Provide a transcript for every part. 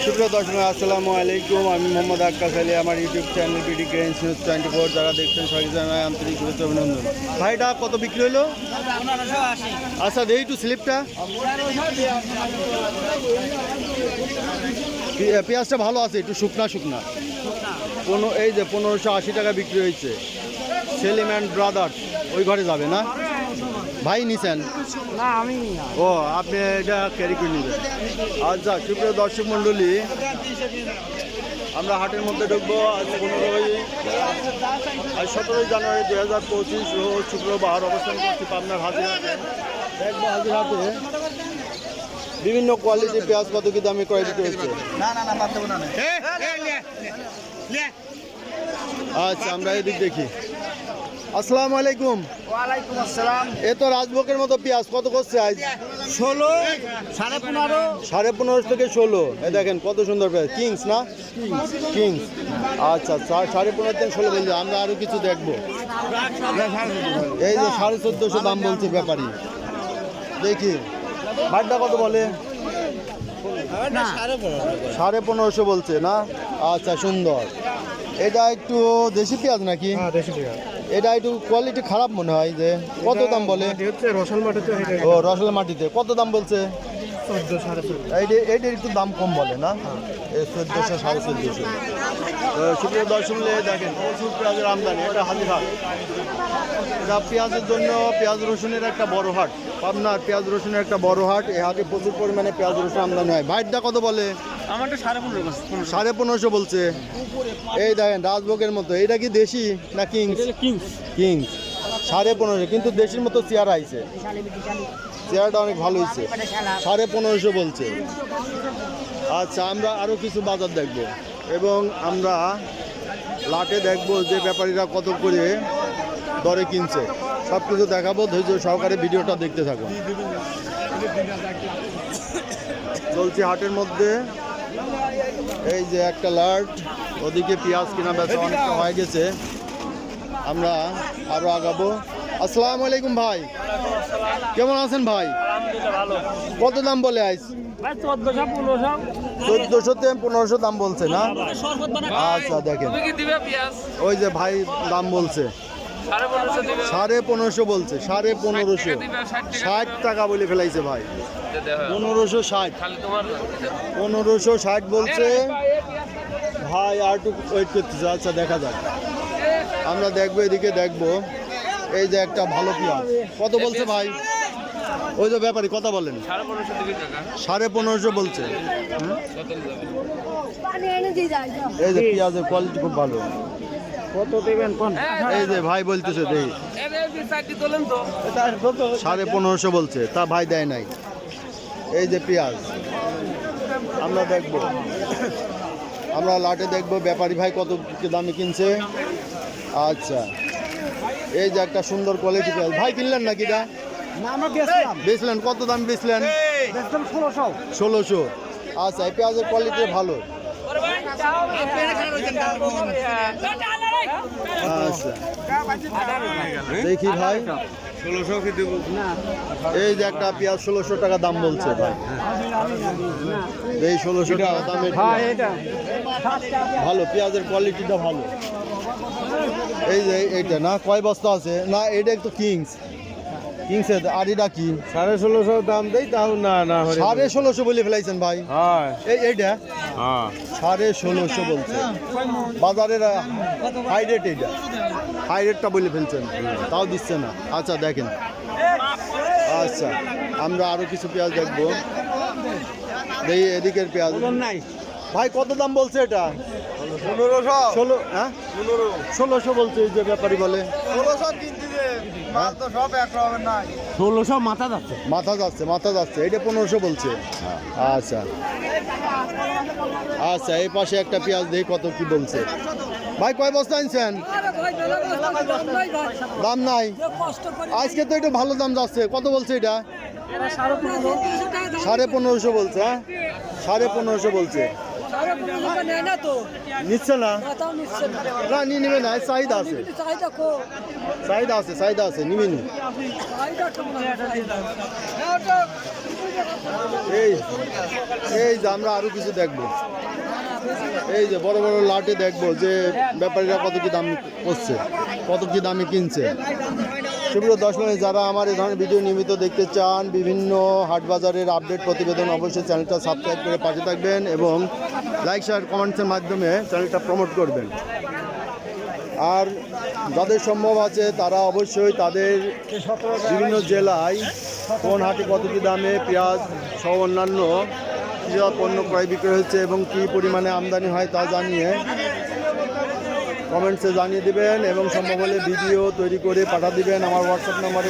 সুপ্রিয় দর্শক আসসালামু আলাইকুম, আমি মোহাম্মদ আক্কাস আলী। আমার YouTube channel BD Cairns news 24 যারা দেখছেন সবাইকে জানাই আন্তরিক শুভেচ্ছা অভিনন্দন। ভাইটা কত বিক্রি হলো? 1580। আচ্ছা দেই একটু স্লিপটা। পেঁয়াজটা ভালো আছে, একটু শুকনা শুকনা। এই যে 1580 টাকা বিক্রি হয়েছে। সেলিম অ্যান্ড ব্রাদার্স ওই ঘরে যাবে না? ভাই নিছেন? না আমি ও আপনি এটা ক্যারি করে নেবেন। আচ্ছা সুপ্রিয় দর্শক মণ্ডলী, আমরা হাটের মধ্যে ঢুকবো আজ 17 জানুয়ারি 2025 রোজ শুক্রবার। অবস্থান করছি পাবনার হাজিরহাটে। দেখবো হাজিরহাটে বিভিন্ন কোয়ালিটির পেঁয়াজ কত কি দামে ক্রয় বিক্রি হচ্ছে। আচ্ছা আমরা এদিক দেখি। আসসালামু আলাইকুম। ওয়ালাইকুম আসসালাম। এ তো রাজভোগের মতো পেঁয়াজ কত করছে আজ? 16, 15.5, 15.5 থেকে 16। এই দেখেন কত সুন্দর পেঁয়াজ, কিংস না? কিংস। আচ্ছা 15.5 থেকে 16 বলছে। আমরা আরো কিছু দেখবো। এই যে 1450 দাম বলছে ব্যাপারী। দেখি ভাইটা কত বলে? 15.5 বলছে না? আচ্ছা সুন্দর। এটা একটু দেশি পেঁয়াজ নাকি? দেশি পেঁয়াজ। এটা একটু কোয়ালিটি খারাপ মনে হয়। যে কত দাম বলে? রসাল মাটিতে। ও রসলা মাটিতে কত দাম বলছে? 14, 14.5। এইটার একটু দাম কম বলে না? 1400, 1450। সুপ্রিয় দর্শক দেখেন প্রচুর পেঁয়াজের আমদানি। এটা হাজিরহাট, এটা পেঁয়াজের জন্য পেঁয়াজ রসুনের একটা বড় হাট। পাবনার পেঁয়াজ রসুনের একটা বড় হাট। এই হাটে প্রচুর পরিমাণে পেঁয়াজ রসুন আমদানি হয়। ভাইটটা কত বলে? আমারটা 15.5। 15.5 বলছে। এই দেখেন রাজভোগের মতো। এটা কি দেশি না কিংস? কিংস 15.5, কিন্তু দেশির মতো চেয়ার আইছে। চেয়ারটা অনেক ভালো হয়েছে। 15.5 বলছে। আচ্ছা আমরা আরও কিছু বাজার দেখব এবং আমরা লাটে দেখব যে ব্যাপারীরা কত করে দরে কিনছে। সব কিছু দেখাবো, ধৈর্য সহকারে ভিডিওটা দেখতে থাকুন। চলছে হাটের মধ্যে। এই যে একটা লাট, ওদিকে পেঁয়াজ কেনা বেচা অনেকটা হয়ে গেছে। আমরা আরো আগাবো। আসসালামু আলাইকুম ভাই, কেমন আছেন ভাই? কত দাম বলে আইস? 1400 থেকে 1500 দাম বলছে না? আচ্ছা দেখেন ওই যে ভাই দাম বলছে 1550 বলছে। 1550, 60 টাকা বলে ফেলাইছে ভাই। 1560, 1560 বলছে ভাই। আর একটু ওয়েট করতেছে। আচ্ছা দেখা যাক, আমরা দেখবো এদিকে দেখবো। এই যে একটা ভালো পেঁয়াজ কত বলছে ভাই? ওই যে ব্যাপারী কথা বলেন। 1550 বলছে। এই যে পেঁয়াজের কোয়ালিটি খুব ভালো। কত দেবেন কোন? এই যে ভাই বলতেছে দেই 1550 বলছে, তা ভাই দেয় নাই। এই যে পেঁয়াজ আমরা দেখবো, আমরা লাটে দেখবো ব্যাপারী ভাই কত দামে কিনছে। আচ্ছা এই যে একটা সুন্দর কোয়ালিটি পেঁয়াজ। ভাই কিনলেন নাকি? এটা বেচলেন? কত দাম বেচলেন? 1600। আচ্ছা এই পেঁয়াজের কোয়ালিটি ভালো। আচ্ছা দেখি ভাই। এই যে একটা পেঁয়াজ 1600 টাকা দাম বলছে ভাই। এই 1600 টাকা দামের ভালো, পেঁয়াজের কোয়ালিটিটা ভালো। এই যে এইটা না, কয় বস্তা আছে? না এটা একটু কিংস। কিংসের আর এটা কি 1650 দাম দেই তাও না 1650 বলে ফেলাইছেন ভাই। এইটা 1650 বলছে। বাজারের হাই রেট, এইটা হাই রেটটা বলে ফেলছেন, তাও দিচ্ছে না। আচ্ছা দেখেন। আচ্ছা আমরা আরো কিছু পেঁয়াজ দেখবো। এই এদিকের পেঁয়াজ ভাই কত দাম বলছে? এটা 1600। হ্যাঁ 1600 বলছে। এই যে ব্যাপারী বলে 1600 মাথা যাচ্ছে। মাথা যাচ্ছে। এটা 1500 বলছে। আচ্ছা আচ্ছা এই পাশে একটা পেঁয়াজ দেখি কত কি বলছে। ভাই কয় বস্তা আনছেন? দাম নাই আজকে তো একটু ভালো দাম যাচ্ছে। কত বলছে এটা? 1550 বলছে। হ্যাঁ 1550 বলছে। নিচ্ছে না? না নিয়ে নেবে না, চাহিদা আছে, চাহিদা আছে নিবে নি। এই এই যে আমরা আরো কিছু দেখবো, এই যে বড় বড় লাটে দেখবো যে ব্যাপারীরা কত কি দাম করছে, কত কি দামে কিনছে। সুপ্রিয় দর্শক, যারা আমার এই ধরনের ভিডিও নিয়মিত দেখতে চান, বিভিন্ন হাট বাজারের আপডেট প্রতিবেদন, অবশ্যই চ্যানেলটা সাবস্ক্রাইব করে পাশে থাকবেন এবং লাইক শেয়ার কমেন্টসের মাধ্যমে চ্যানেলটা প্রমোট করবেন। আর যাদের সম্ভব আছে তারা অবশ্যই তাদের বিভিন্ন জেলায় কোন হাটে কত কী দামে পেঁয়াজ সহ অন্যান্য কৃষিজাত পণ্য ক্রয় বিক্রয় হচ্ছে এবং কী পরিমাণে আমদানি হয় তা জানিয়ে কমেন্টসে জানিয়ে দেবেন এবং সম্ভব হলে ভিডিও তৈরি করে পাঠা দিবেন আমার হোয়াটসঅ্যাপ নাম্বার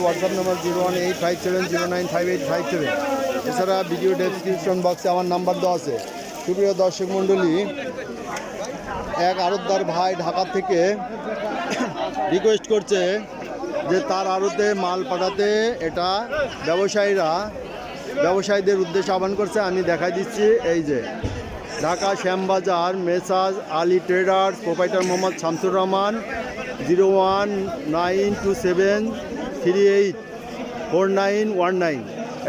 01857095857। এছাড়া ভিডিও ডেসক্রিপশন বক্সে আমার নাম্বার দেওয়া আছে। সুপ্রিয় দর্শক মণ্ডলী, এক আড়তদার ভাই ঢাকা থেকে রিকোয়েস্ট করছে যে তার আড়তে মাল পাঠাতে, এটা ব্যবসায়ীদের উদ্দেশ্যে আহ্বান করছে। আমি দেখাই দিচ্ছি, এই যে ঢাকা শ্যামবাজার মেসাজ আলী ট্রেডার্স, প্রোপাইটার মোহাম্মদ শামসুর রহমান, 01927384919।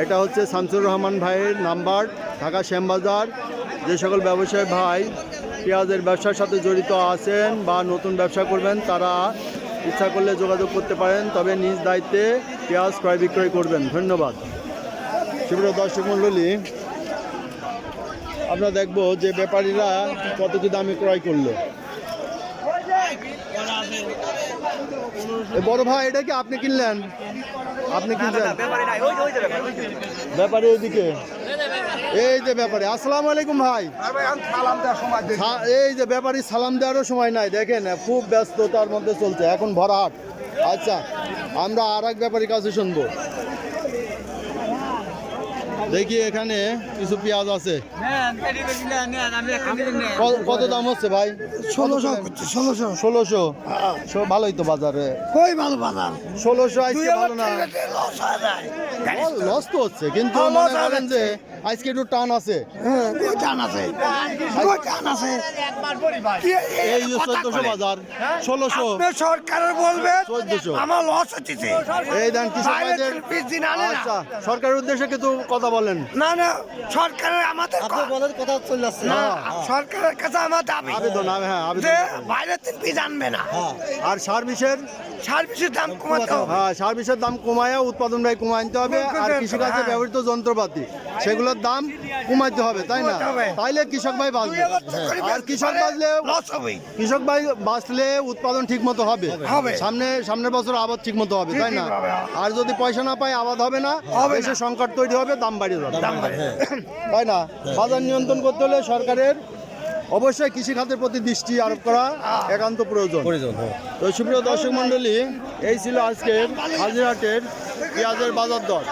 এটা হচ্ছে শামসুর রহমান ভাইয়ের নাম্বার, ঢাকা শ্যামবাজার। যে সকল ব্যবসায়ী ভাই পেঁয়াজের ব্যবসার সাথে জড়িত আছেন বা নতুন ব্যবসা করবেন, তারা ইচ্ছা করলে যোগাযোগ করতে পারেন, তবে নিজ দায়িত্বে পেঁয়াজ ক্রয় বিক্রয় করবেন। ধন্যবাদ। সুপ্রিয় দর্শক মণ্ডলী, আমরা দেখব যে ব্যাপারীরা কত কি দামে ক্রয় করলো। বড় ভাই, এটা কি আপনি কিনলেন? আপনি কিনলেন? ব্যাপারী ওইদিকে, এই যে ব্যাপারী। আসসালামু আলাইকুম ভাই। এই যে ব্যাপারী সালাম দেওয়ারও সময় নাই, দেখেন খুব ব্যস্ততার মধ্যে চলছে, এখন ভরা হাট। আচ্ছা, আমরা আর এক ব্যাপারীর কাছে শুনবো। দেখি এখানে কিছু পেঁয়াজ আছে, কত দাম হচ্ছে ভাই? 1600। ভালোই তো বাজারে, ভালো বাজার। 1600 আজকে ভালো না, লস তো হচ্ছে, কিন্তু মনে করেন যে আজকে একটু টান আছে। এই যে 1400 বাজার, 1600 সরকারের বলবে 1400 আমার লস হচ্ছে। এই দেন কৃষক ভাইদের। আচ্ছা, সরকারের উদ্দেশ্যে কিছু কথা বলেন। না না, সরকারের আমাদের কথা চলে আসছে। সরকারের কাছে আমার দাবি আবেদন, হ্যাঁ যে আবেদন। বাইরের থেকে বীজ আনবে না, আর সার্ভিসের দাম কমাতে হবে। হ্যাঁ, সার্ভিসের দাম কমায় উৎপাদন ব্যয় কমায় আনতে হবে। আর কৃষিকাজে ব্যবহৃত যন্ত্রপাতি সেগুলোর দাম কমাইতে হবে, তাই না? তাইলে কৃষক ভাই বাঁচবে। আর কৃষক বাঁচলে, কৃষক ভাই বাঁচলে উৎপাদন ঠিক মতো হবে, সামনের বছর আবাদ ঠিক মতো হবে, তাই না? আর যদি পয়সা না পায় আবাদ হবে না, দেশে সংকট তৈরি হবে, দাম বাড়িয়ে যাবে, তাই না? বাজার নিয়ন্ত্রণ করতে হলে সরকারের অবশ্যই কৃষি খাতের প্রতি দৃষ্টি আরোপ করা একান্ত প্রয়োজন। তো সুপ্রিয় দর্শক মণ্ডলী, এই ছিল আজকের হাজিরহাটের পেঁয়াজের বাজার দর।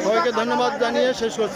সবাইকে ধন্যবাদ জানিয়ে শেষ করছি।